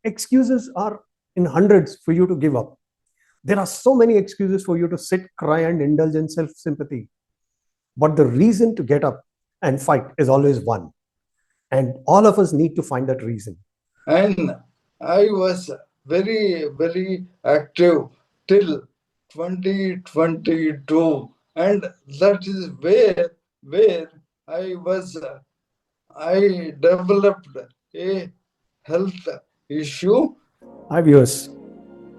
excuses are in hundreds for you to give up. There are so many excuses for you to sit, cry, and indulge in self sympathy. But the reason to get up and fight is always one. And all of us need to find that reason. And I was very active till 2022, and that is where I was I developed a health issue. Hi, viewers.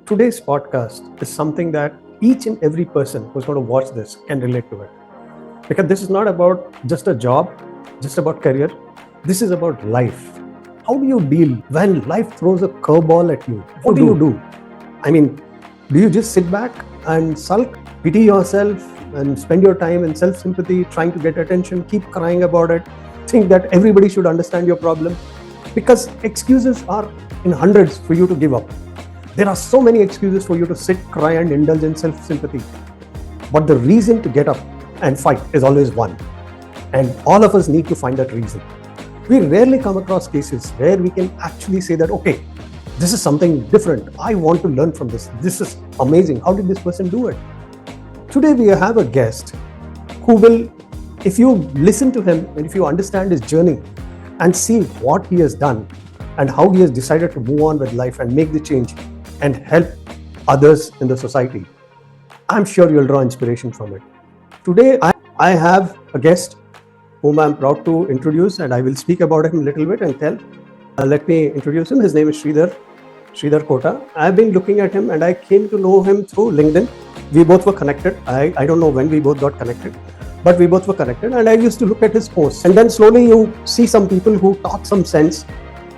Today's podcast is something that each and every person who's going to watch this can relate to it. Because this is not about just a job, just about career. This is about life. How do you deal when life throws a curveball at you? What do you do? I mean, do you just sit back and sulk, pity yourself, and spend your time in self sympathy, trying to get attention, keep crying about it, think that everybody should understand your problem? Because excuses are in hundreds for you to give up. There are so many excuses for you to sit, cry, and indulge in self sympathy. But the reason to get up and fight is always one. And all of us need to find that reason. We rarely come across cases where we can actually say that, okay, this is something different. I want to learn from this. This is amazing. How did this person do it? Today we have a guest who will, if you listen to him and if you understand his journey and see what he has done and how he has decided to move on with life and make the change and help others in the society, I'm sure you'll draw inspiration from it. Today I have a guest whom I'm proud to introduce, and I will speak about him a little bit and tell. Let me introduce him. His name is Sridhar Kota. I've been looking at him and I came to know him through LinkedIn. We both were connected. I don't know when we both got connected, but we both were connected, and I used to look at his posts. And then slowly you see some people who talk some sense,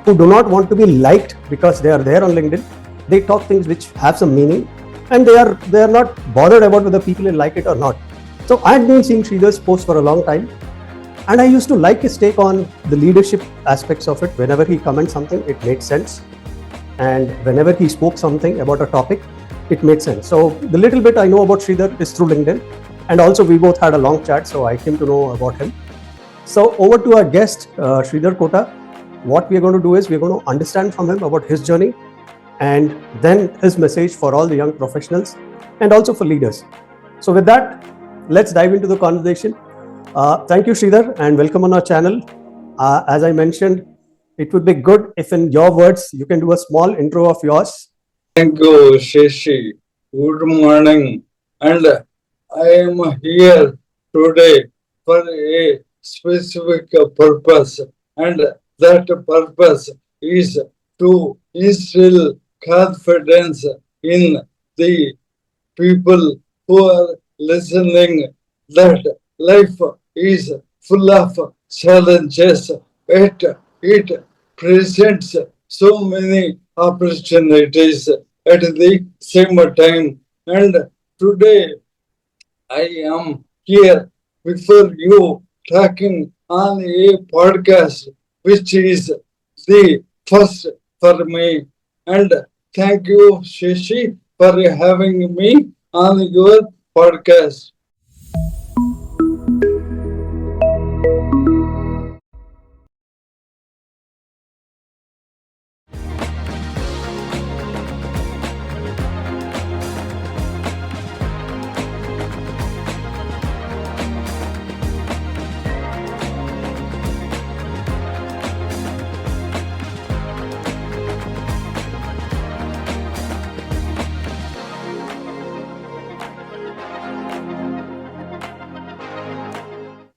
who do not want to be liked because they are there on LinkedIn. They talk things which have some meaning, and they are not bothered about whether people will like it or not. So I had been seeing Sridhar's posts for a long time, and I used to like his take on the leadership aspects of it. Whenever he commented something, it made sense. And whenever he spoke something about a topic, it made sense. So the little bit I know about Sridhar is through LinkedIn. And also we both had a long chat, so I came to know about him. So over to our guest, Sridhar Kota. What we are going to do is we're going to understand from him about his journey and then his message for all the young professionals and also for leaders. So with that, let's dive into the conversation. Thank you, Sridhar, and welcome on our channel. As I mentioned, it would be good if in your words, you can do a small intro of yours. Thank you, Shashi. Good morning. And I am here today for a specific purpose. And that purpose is to instill confidence in the people who are listening that life is full of challenges. It presents so many opportunities at the same time. And today I am here before you talking on a podcast which is the first for me. And thank you, Shashi, for having me on your podcast.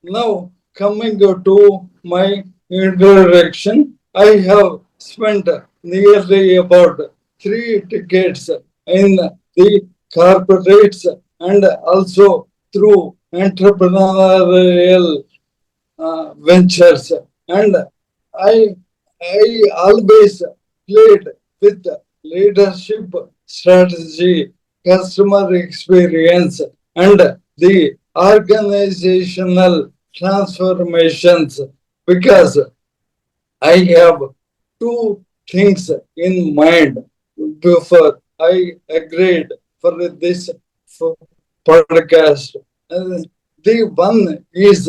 Now, coming to my introduction, I have spent nearly about 3 decades in the corporates and also through entrepreneurial ventures. And I, I always played with leadership, strategy, customer experience, and the organizational transformations because I have two things in mind before I agreed for this podcast. The one is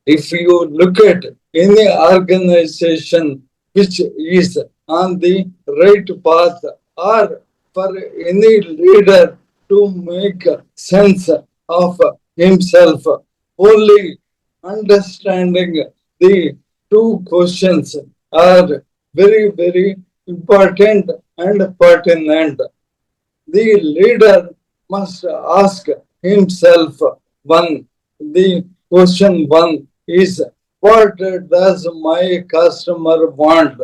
if you look at any organization which is on the right path, or for any leader to make sense of himself. Only understanding the two questions are very, very important and pertinent. The leader must ask himself one. The question one is, what does my customer want?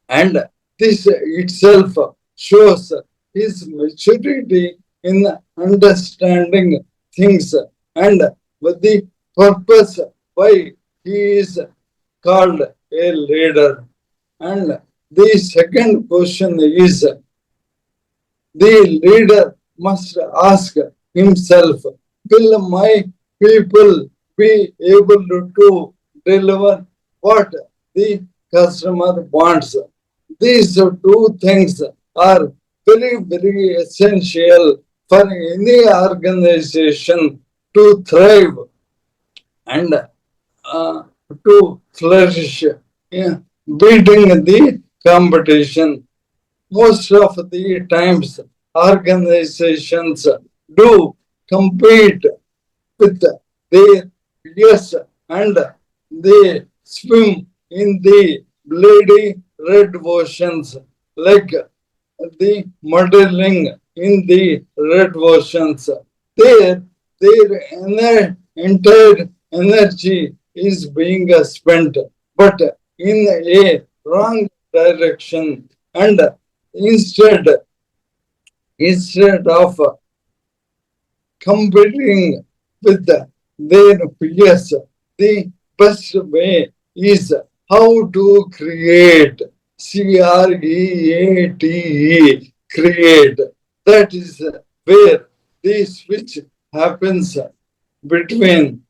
And this itself shows his maturity in understanding things and with the purpose why he is called a leader. And the second question is, the leader must ask himself, will my people be able to deliver what the customer wants? These two things are very, very essential for any organization to thrive and to flourish, yeah, beating the competition. Most of the times, organizations do compete with their peers and they swim in the bloody red oceans like the modeling in the red oceans. Their entire energy is being spent, but in a wrong direction. And instead, instead of competing with their peers, the best way is how to create, create, create. That is where the switch happens between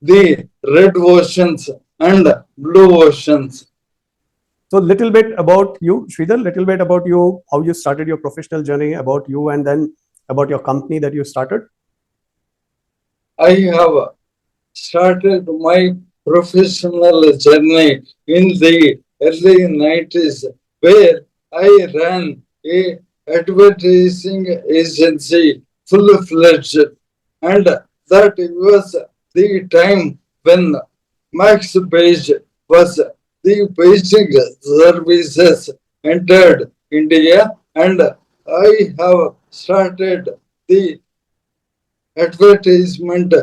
the red oceans and blue oceans. So, little bit about you, Sridhar, little bit about you, how you started your professional journey, about you, and then about your company that you started. I have started my professional journey in the early 90s, where I ran a advertising agency full-fledged, and that was the time when Max Page was the basic services entered India, and I have started the advertisement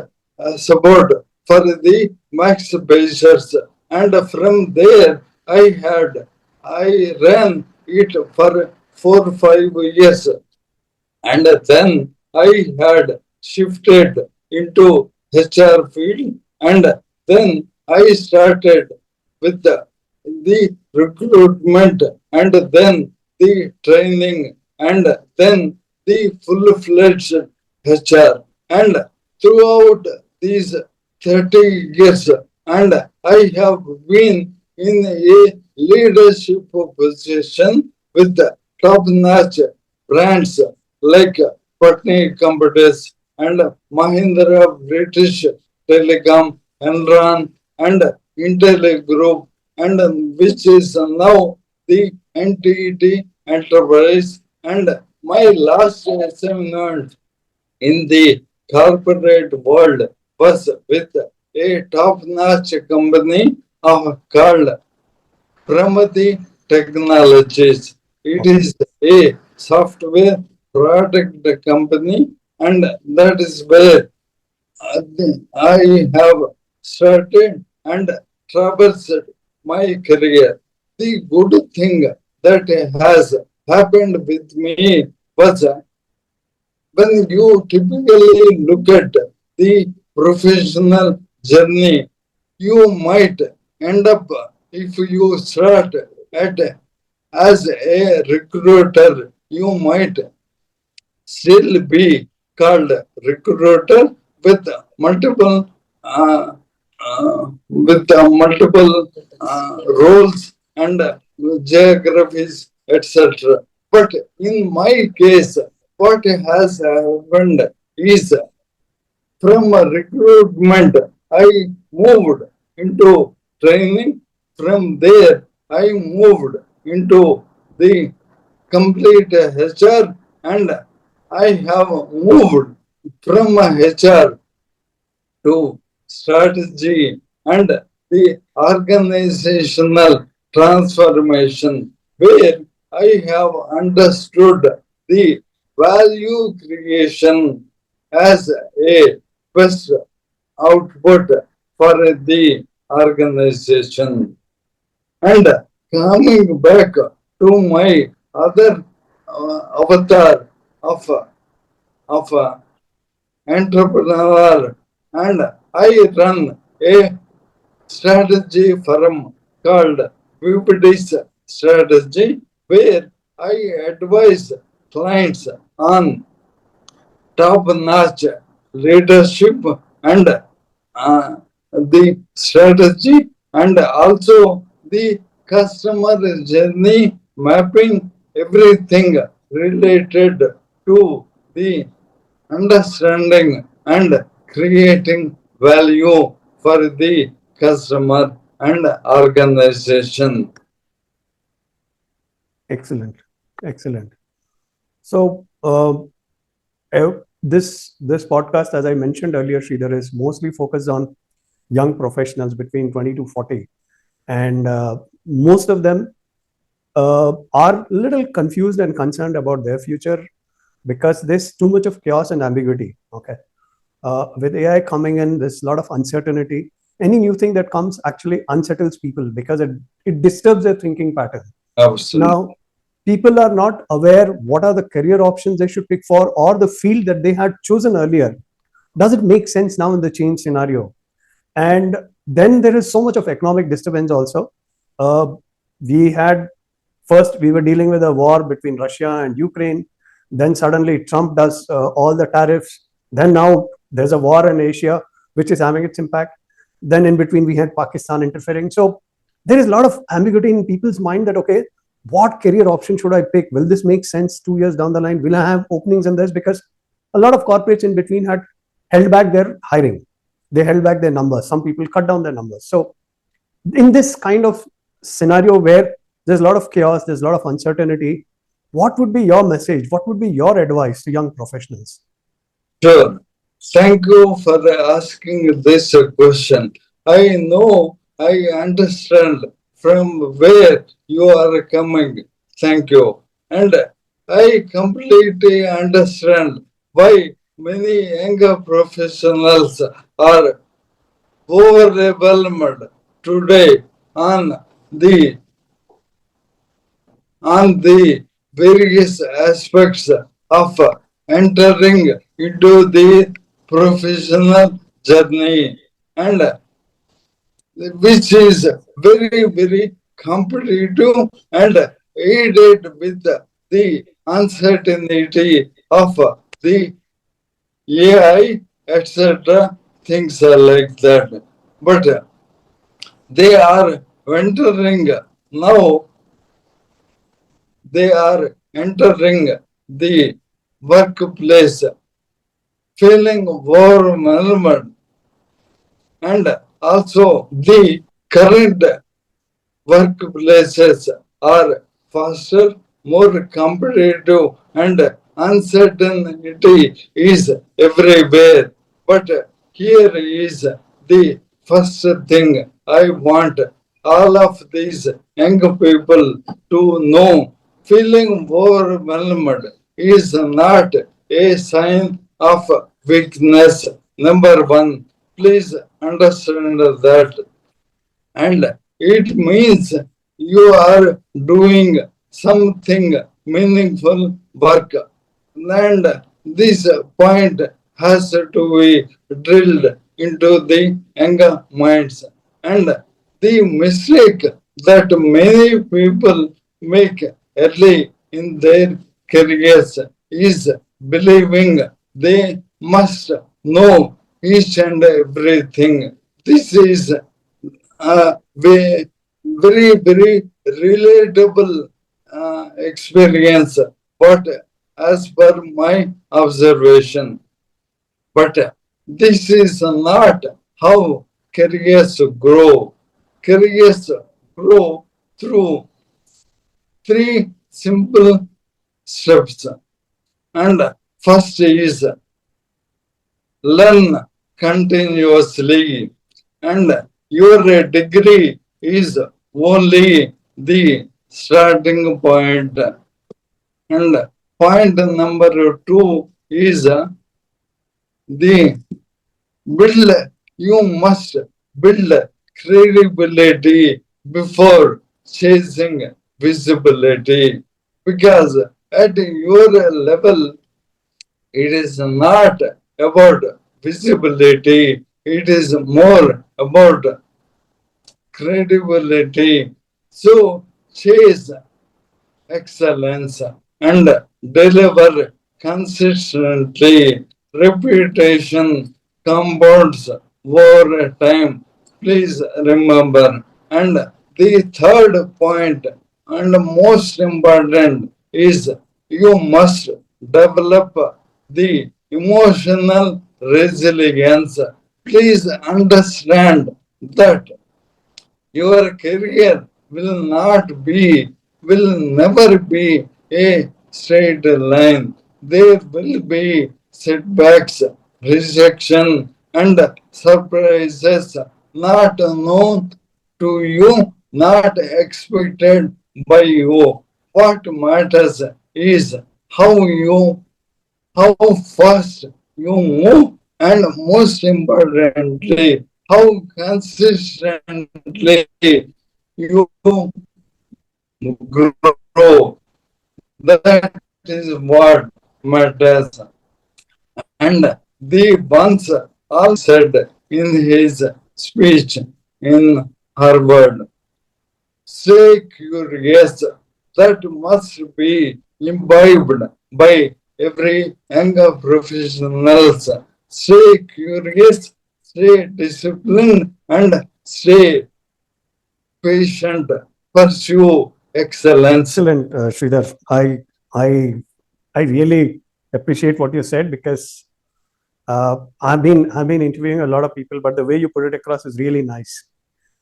support for the Max Bezos, and from there I ran it for 4 5 years, and then I had shifted into HR field, and then I started with the recruitment, and then the training, and then the full-fledged HR. And throughout these 30 years, and I have been in a leadership position with top-notch brands like Putney Companies and Mahindra British Telecom, Enron, and Intel Group, and which is now the NTT Enterprise. And my last assignment in the corporate world was with a top-notch company called Pramati Technologies. It Okay. is a software product company, and that is where I have started and traversed my career. The good thing that has happened with me was when you typically look at the professional journey, you might end up, if you start at as a recruiter, you might still be called recruiter with multiple roles and geographies, etc. But in my case, what has happened is, from recruitment, I moved into training. From there, I moved into the complete HR, and I have moved from HR to strategy and the organizational transformation, where I have understood the value creation as a best output for the organization. And coming back to my other avatar of, of entrepreneur, and I run a strategy firm called PEP Strategy, where I advise clients on top-notch leadership and the strategy, and also the customer journey mapping, everything related to the understanding and creating value for the customer and organization. Excellent. Excellent. So, this podcast, as I mentioned earlier, Sridhar, is mostly focused on young professionals between 20 to 40, and most of them are a little confused and concerned about their future because there's too much of chaos and ambiguity. Okay, with AI coming in, there's a lot of uncertainty. Any new thing that comes actually unsettles people because it disturbs their thinking pattern. Absolutely. Now, people are not aware what are the career options they should pick for, or the field that they had chosen earlier. Does it make sense now in the change scenario? And then there is so much of economic disturbance also. We had first, we were dealing with a war between Russia and Ukraine. Then suddenly Trump does all the tariffs. Then now there's a war in Asia, which is having its impact. Then in between, we had Pakistan interfering. So there is a lot of ambiguity in people's mind that, okay, what career option should I pick? Will this make sense 2 years down the line? Will I have openings in this? Because a lot of corporates in between had held back their hiring. They held back their numbers. Some people cut down their numbers. So in this kind of scenario where there's a lot of chaos, there's a lot of uncertainty, what would be your message? What would be your advice to young professionals? Sure. Thank you for asking this question. I know, I understand from where you are coming. Thank you. And I completely understand why many younger professionals are overwhelmed today on the on the various aspects of entering into the professional journey, and which is very, very competitive and aided with the uncertainty of the AI, etc. Things are like that. But they are entering now, they are entering the workplace feeling overwhelmed, and also the current workplaces are faster, more competitive, and uncertainty is everywhere. But here is the first thing I want all of these young people to know: feeling overwhelmed is not a sign of weakness. Number one, please understand that. And it means you are doing something meaningful work. And this point has to be drilled into the younger minds. And the mistake that many people make early in their careers is believing they must know each and everything. This is very, very relatable experience, but as per my observation. But this is not how careers grow. Careers grow through three simple steps. And first is learn continuously, and your degree is only the starting point. And point number two is the build. You must build credibility before chasing visibility, because at your level it is not about visibility, it is more about credibility. So chase excellence and deliver consistently. Reputation compounds over time. Please remember. And the third point and most important is you must develop the emotional resilience. Please understand that your career will never be a straight line. There will be setbacks, rejection, and surprises not known to you, not expected by you. What matters is how you how fast you move, and most importantly, how consistently you grow. That is what matters. And the once also said in his speech in Harvard, stay curious. That must be imbibed by every young professionals. Stay curious, stay disciplined, and stay patient. Pursue excellence. Excellent, Sridhar. I I really appreciate what you said, because I've been interviewing a lot of people, but the way you put it across is really nice,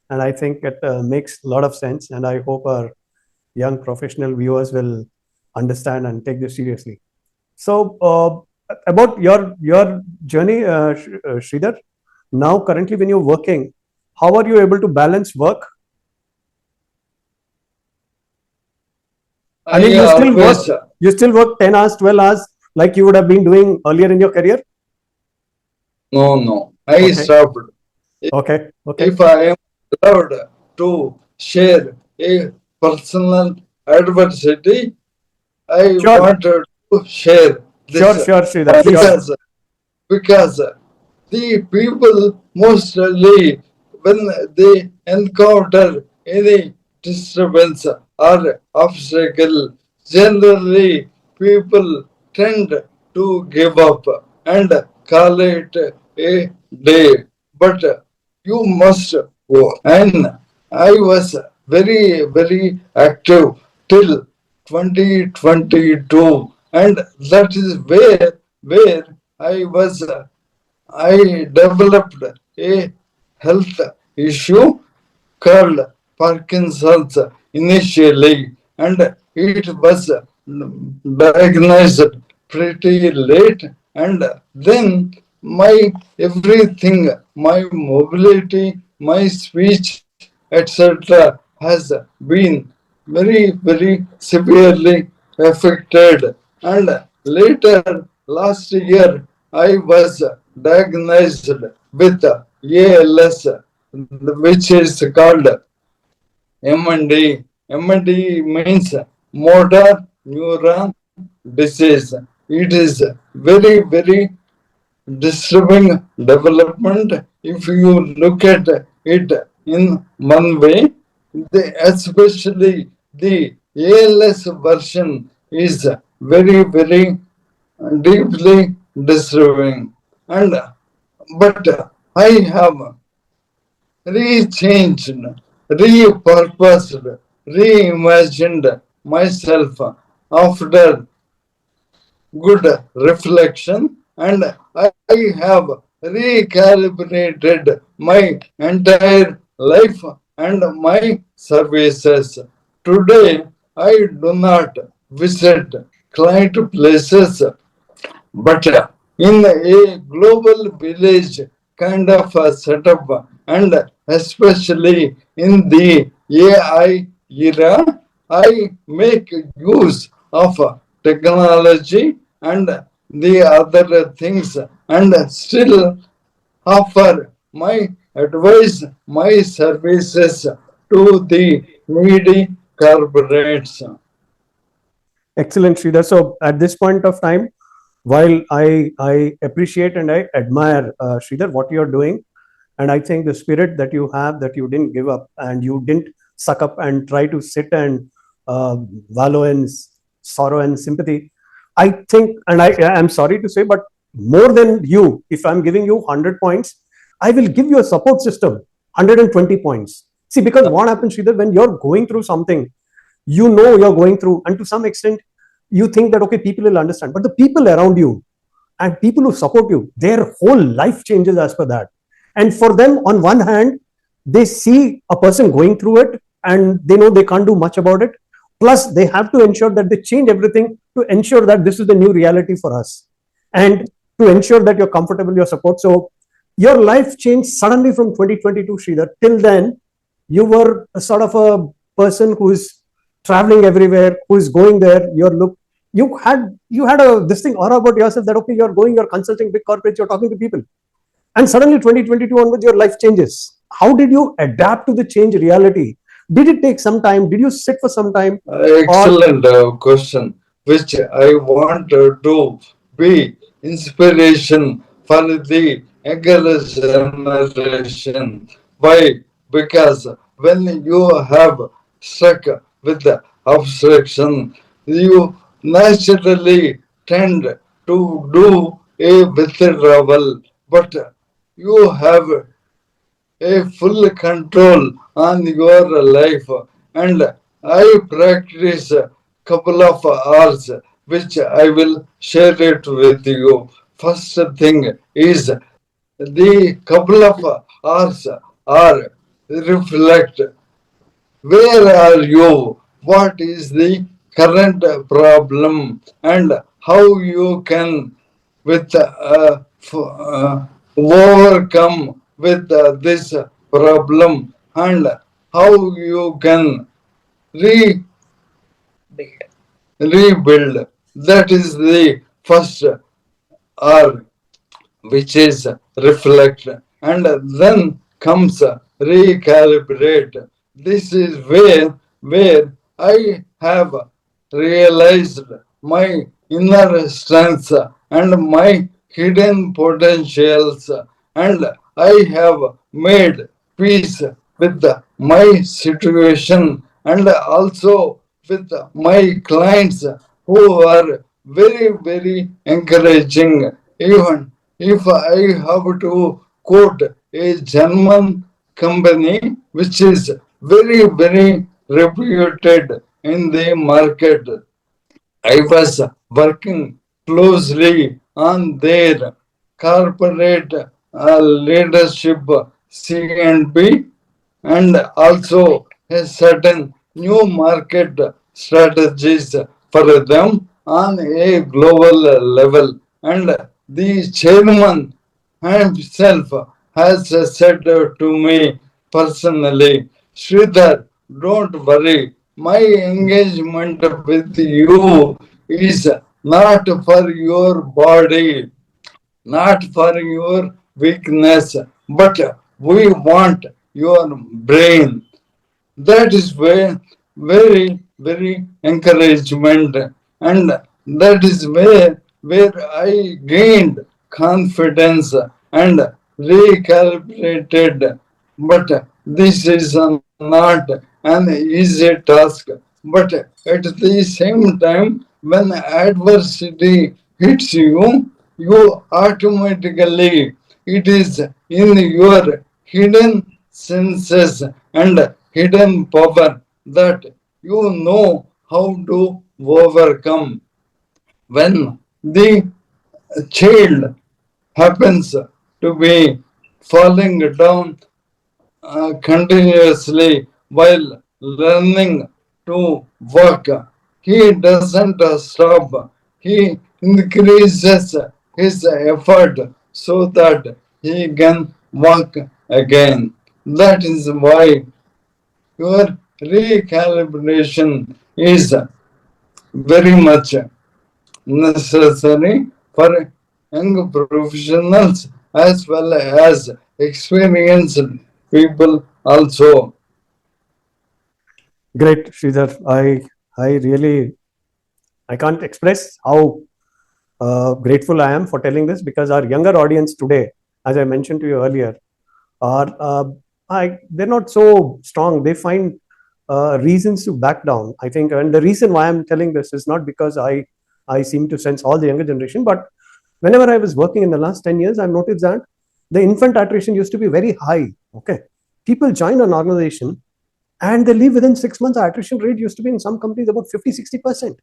and I think it makes a lot of sense. And I hope our young professional viewers will understand and take this seriously. So, about your journey, Sridhar. Now, currently, when you're working, how are you able to balance work? I I mean, always, you still work 10 hours, 12 hours, like you would have been doing earlier in your career? no, I Okay, stopped. okay, okay. If I am allowed to share a personal adversity, I Sure, wanted to share this sure, Sridhar, please. because the people mostly, when they encounter any disturbance or obstacle, generally people tend to give up and call it a day. But you must go. And I was very active till 2022, and that is where I was I developed a health issue called Parkinson's initially, and it was diagnosed pretty late. And then my everything, my mobility, my speech, etc., has been very severely affected. And later last year, I was diagnosed with ALS, which is called M&D. M&D means Motor Neuron Disease. It is very disturbing development. If you look at it in one way, especially the ALS version is very deeply disturbing. And but I have rechanged, repurposed, reimagined myself after good reflection, and I have recalibrated my entire life and my services. Today, I do not visit client places, but in a global village kind of a setup, and especially in the AI era, I make use of technology and the other things, and still offer my advice, my services to the needy corporates. Excellent, Sridhar. So at this point of time, while I appreciate and I admire, Sridhar, what you're doing, and I think the spirit that you have, that you didn't give up and you didn't suck up and try to sit and wallow in sorrow and sympathy. I think, and I'm sorry to say, but more than you, if I'm giving you 100 points, I will give you a support system 120 points. See, because what happens, Sridhar, when you're going through something, you know you're going through, and to some extent, you think that, okay, people will understand. But the people around you and people who support you, their whole life changes as per that. And for them, on one hand, they see a person going through it and they know they can't do much about it. Plus, they have to ensure that they change everything to ensure that this is the new reality for us, and to ensure that you're comfortable, your support. So, your life changed suddenly from 2022, Sridhar. Till then, you were a sort of a person who is traveling everywhere, who is going there. You had a this thing aura about yourself that, okay, you're going, you're consulting big corporates, you're talking to people, and suddenly 2022 onwards your life changes. How did you adapt to the change reality? Did it take some time? Did you sit for some time? Or Excellent question, which I want to be inspiration for the younger generation. Why? Because when you have stuck with the obstruction, you naturally tend to do a withdrawal, but you have a full control on your life, and I practice a couple of hours which I will share it with you. First thing is the couple of hours are reflect where are you, what is the current problem, and how you can with overcome with this problem, and how you can re- rebuild. That is the first R, which is reflect, and then comes recalibrate. This is where I have realized my inner strengths and my hidden potentials, and I have made peace with my situation, and also with my clients who are very encouraging. Even if I have to quote a German company which is very reputed in the market, I was working closely on their corporate leadership CNP, and also a certain new market strategies for them on a global level. And the chairman himself has said to me personally, Sridhar, don't worry, my engagement with you is not for your body, not for your weakness, but we want your brain. That is where very encouragement, and that is where I gained confidence and recalibrated. But this is not an easy task. But at the same time, when adversity hits you, you automatically, it is in your hidden senses and hidden power that you know how to overcome. When the child happens to be falling down continuously while learning, to work. He doesn't stop. He increases his effort so that he can work again. That is why your recalibration is very much necessary for young professionals as well as experienced people also. Great, Sridhar. I really I can't express how grateful I am for telling this, because our younger audience today, as I mentioned to you earlier, are they're not so strong. They find reasons to back down, I think. And the reason why I'm telling this is not because I seem to sense all the younger generation, but whenever I was working in the last 10 years, I've noticed that the infant attrition used to be very high. Okay. People join an organization and they leave within 6 months. Our attrition rate used to be in some companies about 50-60%.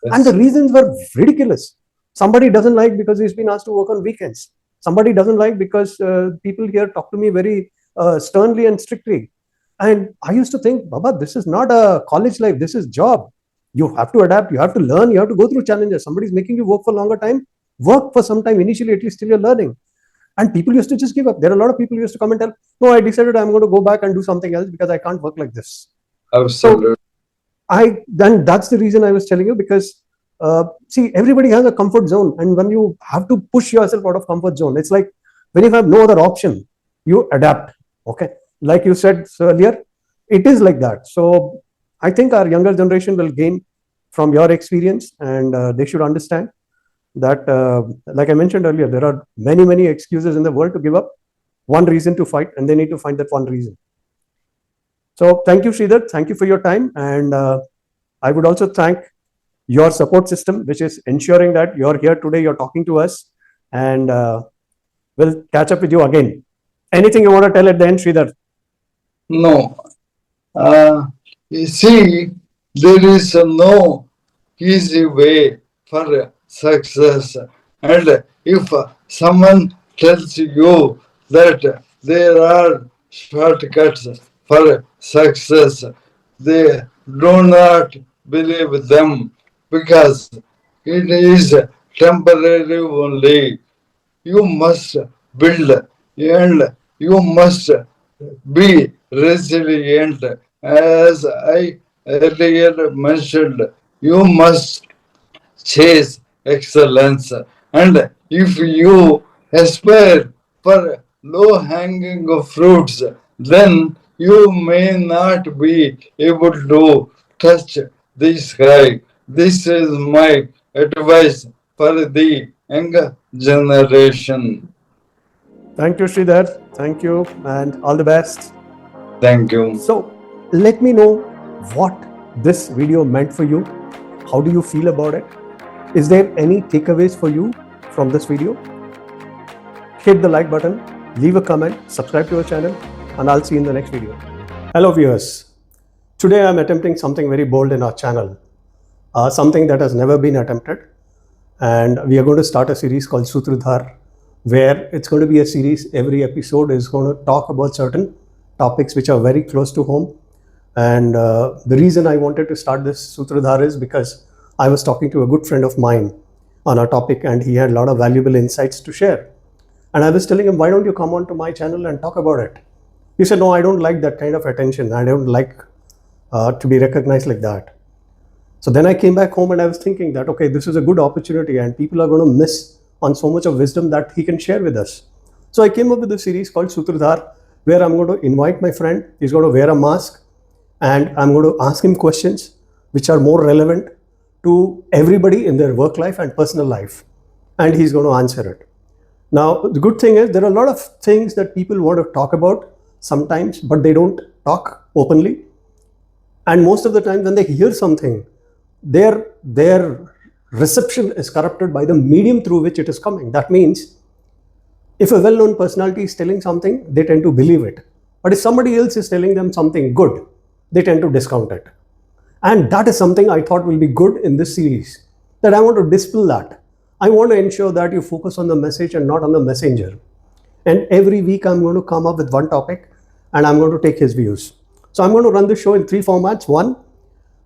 And the Yes. reasons were ridiculous. Somebody doesn't like because he's been asked to work on weekends. Somebody doesn't like because people here talk to me very sternly and strictly. And I used to think, Baba, this is not a college life. This is job. You have to adapt. You have to learn. You have to go through challenges. Somebody's making you work for a longer time. Work for some time initially, at least till you're learning. And people used to just give up. There are a lot of people who used to come and tell, no, I decided I'm going to go back and do something else because I can't work like this. So Absolutely. then that's the reason I was telling you, because see, everybody has a comfort zone, and when you have to push yourself out of comfort zone, it's like when you have no other option, you adapt. Okay, like you said earlier, it is like that. So I think our younger generation will gain from your experience, and they should understand that, like I mentioned earlier, there are many excuses in the world to give up. One reason to fight, and they need to find that one reason. So thank you, Sridhar. Thank you for your time. And I would also thank your support system, which is ensuring that you're here today, you're talking to us, and we'll catch up with you again. Anything you want to tell at the end, Sridhar? No. You see, there is no easy way for success. And if someone tells you that there are shortcuts for success, they do not believe them because it is temporary only. You must build and you must be resilient. As I earlier mentioned, you must chase excellence. And if you aspire for low hanging fruits, then you may not be able to touch the sky. This is my advice for the younger generation. Thank you, Sridhar. Thank you, and all the best. Thank you. So let me know what this video meant for you. How do you feel about it? Is there any takeaways for you from this video? Hit the like button, leave a comment, subscribe to our channel, and I'll see you in the next video. Hello viewers. Today I'm attempting something very bold in our channel, something that has never been attempted. And we are going to start a series called Sutradhar, where it's going to be a series. Every episode is going to talk about certain topics which are very close to home. And the reason I wanted to start this Sutradhar is because I was talking to a good friend of mine on a topic, and he had a lot of valuable insights to share. And I was telling him, why don't you come on to my channel and talk about it? He said, no, I don't like that kind of attention. I don't like to be recognized like that. So then I came back home and I was thinking that, okay, this is a good opportunity and people are going to miss on so much of wisdom that he can share with us. So I came up with a series called Sutradhar, where I'm going to invite my friend. He's going to wear a mask and I'm going to ask him questions which are more relevant to everybody in their work life and personal life. And he's going to answer it. Now, the good thing is there are a lot of things that people want to talk about sometimes, but they don't talk openly. And most of the time when they hear something, their reception is corrupted by the medium through which it is coming. That means if a well-known personality is telling something, they tend to believe it. But if somebody else is telling them something good, they tend to discount it. And that is something I thought will be good in this series, that I want to dispel that. I want to ensure that you focus on the message and not on the messenger. And every week I'm going to come up with one topic and I'm going to take his views. So I'm going to run the show in three formats. One,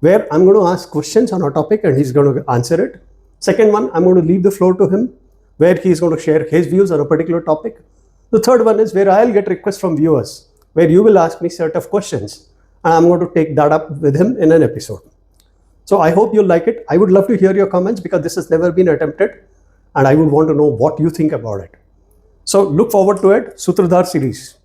where I'm going to ask questions on a topic and he's going to answer it. Second one, I'm going to leave the floor to him, where he's going to share his views on a particular topic. The third one is where I'll get requests from viewers, where you will ask me set of questions, and I'm going to take that up with him in an episode. So I hope you'll like it. I would love to hear your comments because this has never been attempted, and I would want to know what you think about it. So look forward to it. Sutradhar series.